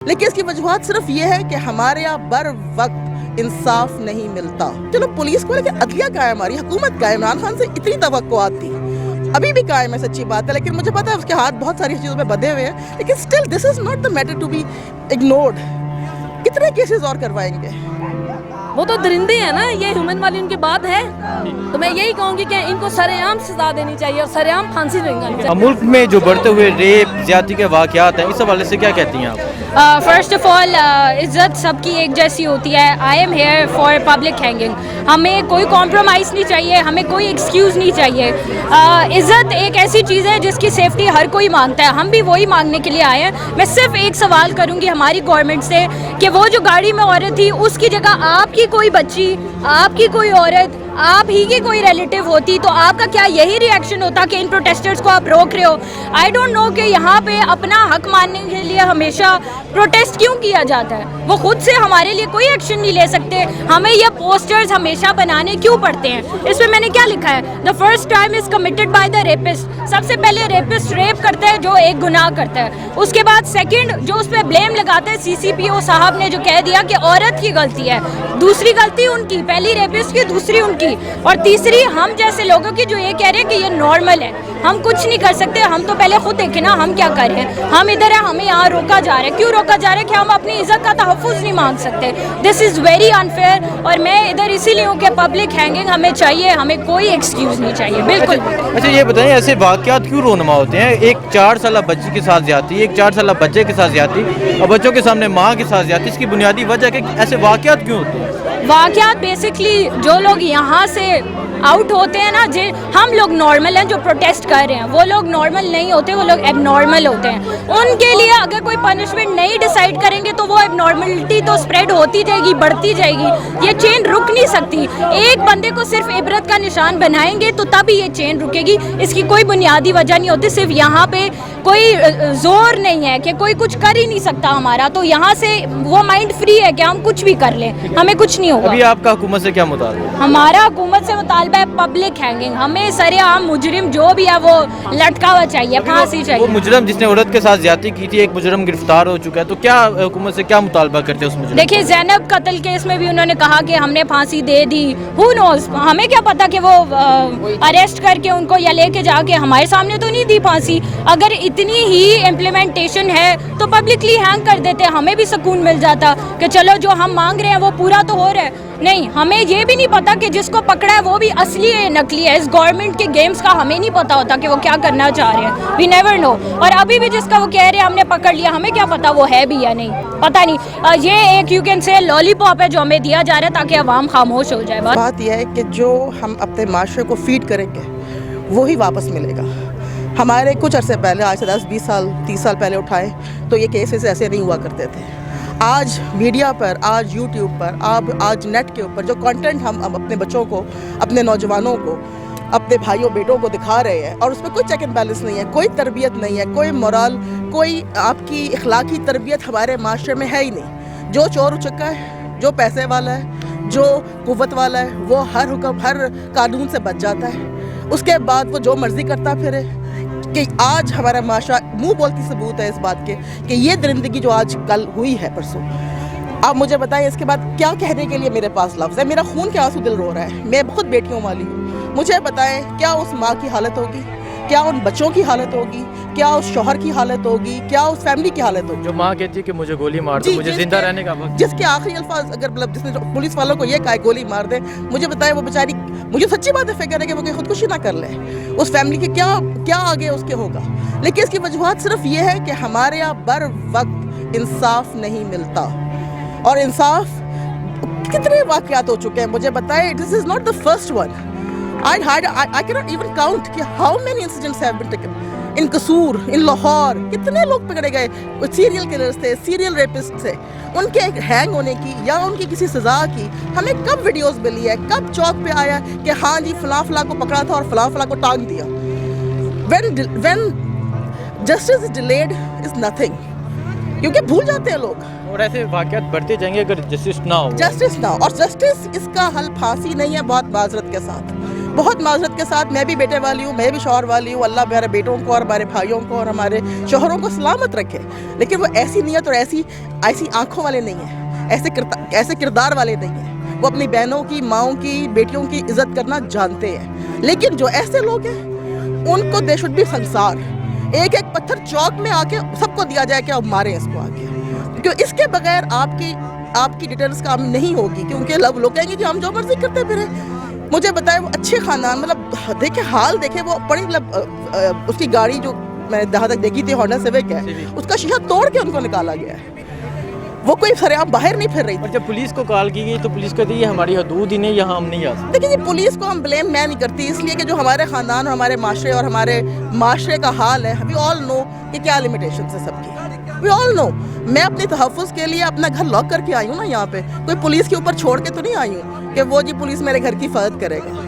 لیکن اس کی وجوہات صرف یہ ہے کہ ہمارے یہاں بر وقت انصاف نہیں ملتا. چلو پولیس کو لیکن عدلیہ قائم ہماری حکومت قائم. عمران خان سے اتنی توقعات تھی, ابھی بھی قائم ہے, سچی بات ہے, لیکن مجھے پتا ہے اس کے ہاتھ بہت ساری چیزوں میں بدے ہوئے ہیں, لیکن still this is not the matter to be ignored. کتنے کیسز اور کروائیں گے؟ وہ تو درندے ہیں نا, یہ ہیومن والی ان کی بات ہے. تو میں یہی کہوں گی کہ ان کو سر عام سزا دینی چاہیے اور سر عام پھانسی دینی چاہیے. ملک میں جو بڑھتے ہوئے ریپ زیادتی کے واقعات ہیں, اس حوالے سے کیا کہتی ہیں آپ؟ فرسٹ آف آل عزت سب کی ایک جیسی ہوتی ہے. I am here for public hanging. ہمیں کوئی کمپرومائز نہیں چاہیے, ہمیں کوئی ایکسکیوز نہیں چاہیے. عزت ایک ایسی چیز ہے جس کی سیفٹی ہر کوئی مانگتا ہے, ہم بھی وہی مانگنے کے لیے آئے ہیں. میں صرف ایک سوال کروں گی ہماری گورنمنٹ سے کہ وہ جو گاڑی میں عورت تھی اس کی جگہ آپ کی کوئی بچی, آپ کی کوئی عورت, آپ ہی کی کوئی ریلیٹیو ہوتی تو آپ کا کیا یہی ری ایکشن ہوتا کہ ان پروٹیسٹرز کو آپ روک رہے ہو؟ آئی ڈونٹ نو کہ یہاں پہ اپنا حق ماننے کے لیے ہمیشہ پروٹیسٹ کیوں کیا جاتا ہے. وہ خود سے ہمارے لیے کوئی ایکشن نہیں لے سکتے, ہمیں یہ پوسٹرز ہمیشہ بنانے کیوں پڑتے ہیں؟ اس پہ میں نے کیا لکھا ہے, the first crime is committed by the rapist. سب سے پہلے ریپسٹ ریپ کرتا ہے جو ایک گناہ کرتا ہے. اس کے بعد سیکنڈ جو اس پہ بلیم لگاتے ہیں, سی سی پی او صاحب نے جو کہہ دیا کہ عورت کی غلطی ہے, دوسری غلطی ان کی, پہلی ریپسٹ کی, دوسری ان کی, اور تیسری ہم جیسے لوگوں کی جو یہ کہہ رہے ہیں کہ یہ نارمل ہے. ہم کچھ نہیں کر سکتے, ہم تو پہلے خود دیکھیں نا ہم کیا کر رہے ہیں. ہم ادھر ہیں, ہمیں یہاں روکا جا رہا ہے. کیوں روکا جا رہا ہے؟ کہ ہم اپنی عزت کا تحفظ نہیں مانگ سکتے. دس از ویری انفیئر. اور میں ادھر اسی لیے ہوں کہ پبلک ہینگنگ ہمیں چاہیے, ہمیں کوئی ایکسکیوز نہیں چاہیے. بالکل. اچھا یہ بتائیں, ایسے واقعات کیوں رونما ہوتے ہیں؟ ایک 4 سالہ بچی کے ساتھ زیادتی, ایک 4 سالہ بچے کے ساتھ زیادتی, اور بچوں کے سامنے ماں کے ساتھ زیادتی. اس کی بنیادی وجہ کہ ایسے واقعات کیوں ہوتے ہیں؟ واقعات بیسکلی جو لوگ یہاں سے آؤٹ ہوتے ہیں نا, ہم لوگ نارمل ہیں جو پروٹیسٹ کر رہے ہیں, وہ لوگ نارمل نہیں ہوتے, وہ لوگ ایب نارمل ہوتے ہیں. ان کے لیے اگر کوئی پنشمنٹ نہیں ڈیسائیڈ کریں گے تو وہ ایب نارملٹی تو اسپریڈ ہوتی جائے گی, بڑھتی جائے گی. یہ چین رک نہیں سکتی. ایک بندے کو صرف عبرت کا نشان بنائیں گے تو تب یہ چین رکے گی. اس کی کوئی بنیادی وجہ نہیں ہوتی. صرف یہاں پہ کوئی زور نہیں ہے کہ کوئی کچھ کر ہی نہیں سکتا ہمارا, تو یہاں سے وہ مائنڈ فری ہے کہ ہم کچھ بھی کر لیں, ہمیں کچھ نہیں ہوگا. ابھی آپ کا حکومت سے کیا مطالبہ ہے؟ ہمارا حکومت سے مطالبہ ہے پبلک ہینگنگ. ہمیں سر عام مجرم جو بھی ہے وہ لٹکا ہوا چاہیے, پھانسی چاہیے. وہ مجرم جس نے عورت کے ساتھ زیادتی کی تھی, ایک مجرم گرفتار ہو چکا ہے, تو کیا حکومت سے کیا مطالبہ کرتے ہیں اس مجرم؟ دیکھیں زینب قتل کیس میں بھی انہوں نے کہا کہ ہم نے پھانسی دے دی. ہو نوز, ہمیں کیا پتا کہ وہ اریسٹ کر کے ان کو یا لے کے جا کے, ہمارے سامنے تو نہیں دی پھانسی. اگر اتنی ہی امپلیمنٹیشن ہے تو پبلکلی ہینگ کر دیتے, ہمیں بھی سکون مل جاتا کہ چلو جو ہم مانگ رہے ہیں وہ پورا تو ہو رہا ہے. نہیں, ہمیں یہ بھی نہیں پتا کہ جس کو پکڑا ہے وہ بھی اصلی ہے نکلی ہے. اس گورنمنٹ کے گیمز کا ہمیں نہیں پتا ہوتا کہ وہ کیا کرنا چاہ رہے ہیں. We never know. اور ابھی بھی جس کا وہ کہہ رہے ہیں ہم نے پکڑ لیا, ہمیں کیا پتا وہ ہے بھی یا نہیں, پتہ نہیں. یہ ایک یو کین سے لالی پاپ ہے جو ہمیں دیا جا رہا ہے تاکہ عوام خاموش ہو جائے. بات یہ ہے کہ جو ہم اپنے معاشرے کو فیڈ کریں گے وہی واپس ملے گا. ہمارے کچھ عرصے پہلے, آج سے 10-20 سال 30 سال پہلے اٹھائے تو یہ کیسز ایسے نہیں ہوا کرتے تھے. آج میڈیا پر, آج یوٹیوب پر, آج نیٹ کے اوپر جو کانٹینٹ ہم اپنے بچوں کو, اپنے نوجوانوں کو, اپنے بھائیوں بیٹوں کو دکھا رہے ہیں, اور اس میں کوئی چیک اینڈ بیلنس نہیں ہے, کوئی تربیت نہیں ہے, کوئی مورال, کوئی آپ کی اخلاقی تربیت ہمارے معاشرے میں ہے ہی نہیں. جو چور اچکا ہے, جو پیسے والا ہے, جو قوت والا ہے, وہ ہر قانون سے بچ جاتا ہے. اس کے بعد وہ جو مرضی کرتا پھرے. کہ آج ہمارا معاشرہ منہ بولتی ثبوت ہے اس بات کے کہ یہ درندگی جو آج کل ہوئی ہے پرسوں. آپ مجھے بتائیں اس کے بعد کیا کہنے کے لیے میرے پاس لفظ ہے؟ میرا خون کے آنسو دل رو رہا ہے. میں بہت بیٹیوں والی ہوں. مجھے بتائیں کیا اس ماں کی حالت ہوگی, کیا ان بچوں کی حالت ہوگی, کیا اس شوہر کی حالت ہوگی, کیا اس فیملی کی حالت ہوگی. جو ماں کہتی ہے کہ مجھے گولی مار دو, مجھے زندہ رہنے کا وقت, جس کے آخری الفاظ اگر مطلب جس نے پولیس والوں کو یہ کہا گولی مار دے, مجھے بتائیں وہ بیچاری, مجھے سچی بات ہے فکر ہے کہ وہ کوئی خودکشی نہ کر لے. اس فیملی کے کیا آگے اس کے ہوگا. لیکن اس کی وجوہات صرف یہ ہے کہ ہمارے یہاں بر وقت انصاف نہیں ملتا. اور انصاف کتنے واقعات ہو چکے ہیں مجھے بتائیں. This is not the first one. I cannot even count کہ how many incidents have been taken. ان قصور, ان لاہور کتنے لوگ پکڑے گئے, سیریل کلرز تھے, سیریل ریپسٹ تھے. ان کے ہینگ ہونے کی یا ان کی کسی سزا کی ہمیں کب ویڈیوز ملی ہے, کب چوک پہ آیا کہ ہاں جی فلاں فلاں کو پکڑا تھا اور فلاں فلاں کو ٹانگ دیا. when justice is delayed is nothing. کیونکہ بھول جاتے ہیں لوگ. اور ایسے واقعات بڑھتے جائیں گے اگر جسٹس نہ ہو. جسٹس نہ ہو, اور جسٹس اس کا حل پھانسی نہیں ہے, بہت معذرت کے ساتھ. بہت معذرت کے ساتھ میں بھی بیٹے والی ہوں, میں بھی شوہر والی ہوں, اللہ ہمارے بیٹوں کو اور ہمارے بھائیوں کو اور ہمارے شوہروں کو سلامت رکھے, لیکن وہ ایسی نیت اور ایسی آنکھوں والے نہیں ہیں, ایسے کردار والے نہیں ہیں. وہ اپنی بہنوں کی, ماؤں کی, بیٹیوں کی عزت کرنا جانتے ہیں. لیکن جو ایسے لوگ ہیں ان کو دے شوڈ بی سنسار. ایک ایک پتھر چوک میں آ کے سب کو دیا جائے کہ اب ماریں اس کو آ کے, کیونکہ اس کے بغیر آپ کی ڈیٹیلز کام نہیں ہوگی. کیونکہ لوگ کہیں گے کہ ہم جو مرضی کرتے پھریں. مجھے بتائیں, وہ اچھے خاندان, مطلب دیکھیں حال دیکھیں, وہ بڑی مطلب اس کی گاڑی جو میں جہاں تک دیکھی تھی ہونڈا سیوک ہے, اس کا شیشہ توڑ کے ان کو نکالا گیا ہے. وہ کوئی سر عام باہر نہیں پھر رہی تھی. اور جب پولیس کو کال کی گئی تو پولیس کہتی ہے یہ ہماری حدود ہی نہیں, یہاں ہم نہیں آ سکتے. دیکھیں جی, پولیس کو ہم بلیم میں نہیں کرتی, اس لیے کہ جو ہمارے خاندان اور ہمارے معاشرے اور ہمارے معاشرے کا حال ہے, وی آل نو کہ کیا لمیٹیشنز ہیں سب کی, وی آل نو. میں اپنے تحفظ کے لیے اپنا گھر لاک کر کے آئی ہوں نا یہاں پہ, کوئی پولیس کے اوپر چھوڑ کے تو نہیں آئی ہوں کہ وہ جی پولیس میرے گھر کی حفاظت کرے گا.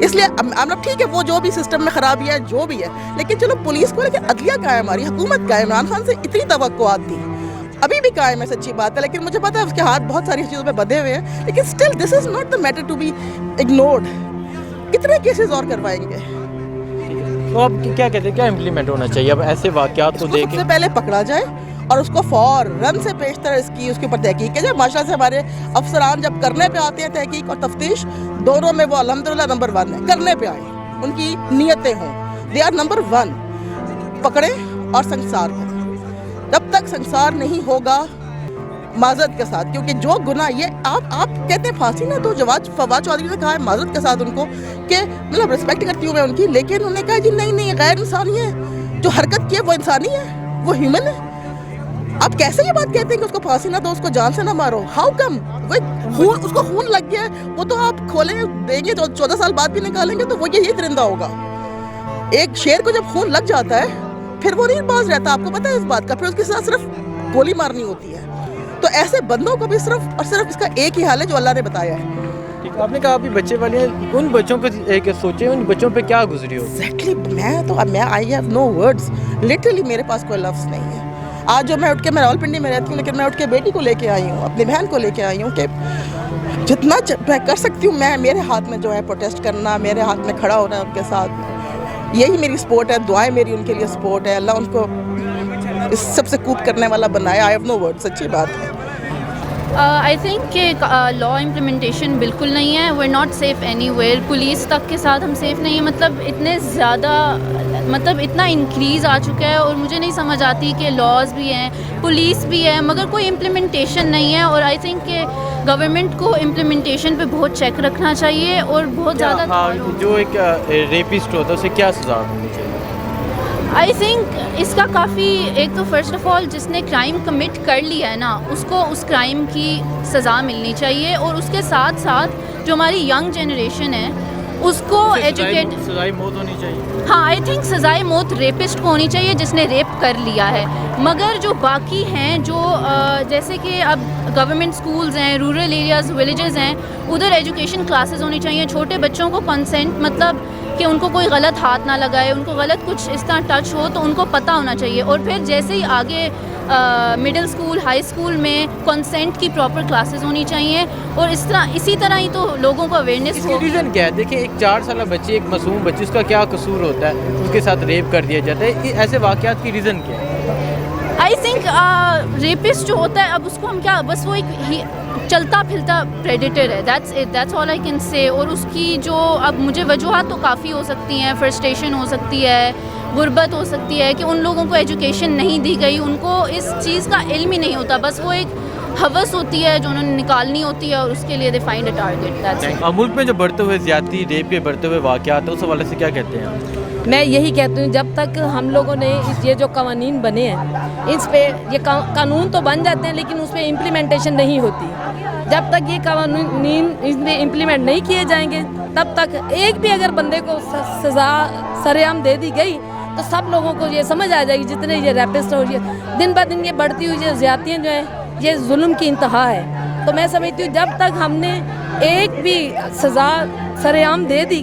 اس لیے اب ٹھیک ہے, وہ جو بھی سسٹم میں خرابی ہے جو بھی ہے, لیکن چلو پولیس کو, لیکن عدلیہ کا ہے, ہماری حکومت کا ہے. عمران خان سے اتنی توقعات تھی, ابھی بھی قائم ہے, سچی بات ہے, لیکن مجھے پتا ہے اس کے ہاتھ بہت ساری چیزوں پہ بدھے ہوئے ہیں, لیکن still this is not the matter to be ignored. کتنے کیسز اور کروائیں گے؟ تو آپ کیا کہتے ہیں, کیا امپلیمنٹ ہونا چاہیے اب ایسے واقعات کو دیکھ سب سے پہلے پکڑا جائے اور اس کو فوراً سے پیشتر اس کے اوپر تحقیق کی جائے. ماشاء اللہ سے ہمارے افسران جب کرنے پہ آتے ہیں تحقیق اور تفتیش, دونوں میں وہ الحمدللہ نمبر 1 ہے. کرنے پہ آئیں, ان کی نیتیں ہوں, دے آر نمبر 1. پکڑیں اور سنسار کریں. جب تک سنسار نہیں ہوگا معذرت کے ساتھ, کیونکہ جو گناہ یہ آپ کہتے ہیں پھانسی نہ, تو فواد چودھری نے کہا ہے معذرت کے ساتھ ان کو کہ مطلب رسپیکٹ کرتی ہوں میں ان کی, لیکن انہوں نے کہا جی نہیں غیر انسانی ہے, جو حرکت کی ہے وہ انسانی ہے, وہ ہیومن ہے. آپ کیسے یہ بات کہتے ہیں کہ اس کو پھانسی نہ دو, اس کو جان سے نہ مارو؟ How come? اس کو خون لگ گیا ہے, وہ تو آپ کھولیں دیں گے 14 سال بعد بھی نکالیں گے تو وہ یہی درندہ ہوگا. ایک شیر کو جب خون لگ جاتا ہے پھر وہ نہیں باز رہتا, آپ کو پتہ ہے اس بات کا, پھر اس کے ساتھ صرف گولی مارنی ہوتی ہے. تو ایسے بندوں کو بھی صرف اور صرف اس کا ایک ہی حال ہے جو اللہ نے بتایا ہے. آپ نے کہا ابھی بچے والے ہیں, ان بچوں کو ایک سوچیں ان بچوں پہ کیا گزری ہو. ایگزیکٹلی, میں I have no words, literally میرے پاس کوئی لفظ نہیں ہے. آج جو میں اٹھ کے, میں راولپنڈی میں رہتی ہوں, لیکن میں اٹھ کے بیٹی کو لے کے آئی ہوں, اپنی بہن کو لے کے آئی ہوں کہ جتنا میں کر سکتی ہوں, میرے ہاتھ میں جو ہے پروٹیسٹ کرنا, میرے ہاتھ میں کھڑا ہونا ان کے ساتھ, یہی میری سپورٹ ہے. دعائیں میری ان کے لیے سپورٹ ہے. اللہ ان کو اس سب سے کوپ کرنے والا بنایا. آئی ہیو نو ورڈ, سچی بات ہے. آئی تھنک کہ لا امپلیمنٹیشن بالکل نہیں ہے. وی ناٹ سیف اینی ویئر. پولیس تک کے ساتھ ہم سیف نہیں ہیں. مطلب اتنے زیادہ, مطلب اتنا انکریز آ چکا ہے, اور مجھے نہیں سمجھ آتی کہ لاز بھی ہیں, پولیس بھی ہے, مگر کوئی امپلیمنٹیشن نہیں ہے. اور آئی تھنک کہ گورنمنٹ کو امپلیمنٹیشن پہ بہت چیک رکھنا چاہیے, اور بہت زیادہ جو ایک ریپسٹ ہوتا ہے اسے کیا سزا ہونی چاہیے؟ آئی تھنک اس کا کافی, ایک تو فرسٹ آف آل جس نے کرائم کمٹ کر لیا ہے نا, اس کو اس کرائم کی سزا ملنی چاہیے. اور اس کے ساتھ ساتھ جو ہماری ینگ جنریشن ہے اس کو ایجوکیٹ, سزائے موت ہونی چاہیے. ہاں آئی تھنک سزائے موت ریپسٹ کو ہونی چاہیے جس نے ریپ کر لیا ہے. مگر جو باقی ہیں, جو جیسے کہ اب گورنمنٹ اسکولز ہیں, رورل ایریاز, ولیجز ہیں, ادھر ایجوکیشن کلاسز ہونی چاہیے. چھوٹے بچوں کو کنسنٹ, مطلب کہ ان کو کوئی غلط ہاتھ نہ لگائے, ان کو غلط کچھ اس طرح ٹچ ہو تو ان کو پتہ ہونا چاہیے. اور پھر جیسے ہی آگے مڈل اسکول, ہائی اسکول میں کنسنٹ کی پراپر کلاسز ہونی چاہیے. اور اسی طرح ہی تو لوگوں کو اویئرنیس ہو. ریزن کیا ہے؟ دیکھیں ایک 4 سالہ بچی, ایک معصوم بچی, اس کا کیا قصور ہوتا ہے, اس کے ساتھ ریپ کر دیا جاتا ہے, ایسے واقعات کی ریزن کیا ہے؟ آئی تھنک ریپسٹ جو ہوتا ہے, اب اس کو ہم کیا, بس وہ ایک چلتا پھرتا پریڈیٹر ہے. That's all I can say. اور اس کی جو, اب مجھے وجوہات تو کافی ہو سکتی ہیں, فرسٹریشن ہو سکتی ہے, غربت ہو سکتی ہے, کہ ان لوگوں کو ایجوکیشن نہیں دی گئی, ان کو اس چیز کا علم ہی نہیں ہوتا, بس وہ ایک ہوس ہوتی ہے جو انہوں نے نکالنی ہوتی ہے, اور اس کے لیے دے فائنڈ اے ٹارگیٹ. ملک میں جو بڑھتے ہوئے زیادتی, ریپ کے بڑھتے ہوئے واقعات ہیں, اس حوالے سے کیا کہتے ہیں آپ؟ میں یہی کہتی ہوں, جب تک ہم لوگوں نے یہ جو قوانین بنے ہیں, اس پہ یہ قانون تو بن جاتے ہیں لیکن اس پہ امپلیمنٹیشن نہیں ہوتی. جب تک یہ قوانین اس میں امپلیمنٹ نہیں کیے جائیں گے, تب تک ایک بھی اگر بندے کو سزا سرعام دے دی گئی تو سب لوگوں کو یہ سمجھ آ جائے گی, جتنے یہ ریپسٹ ہو رہی ہے دن بہ دن, یہ بڑھتی ہوئی جو زیادتیاں جو ہیں, یہ ظلم کی انتہا ہے. تو میں سمجھتی ہوں جب تک ہم نے ایک بھی سزا سرعام دے دی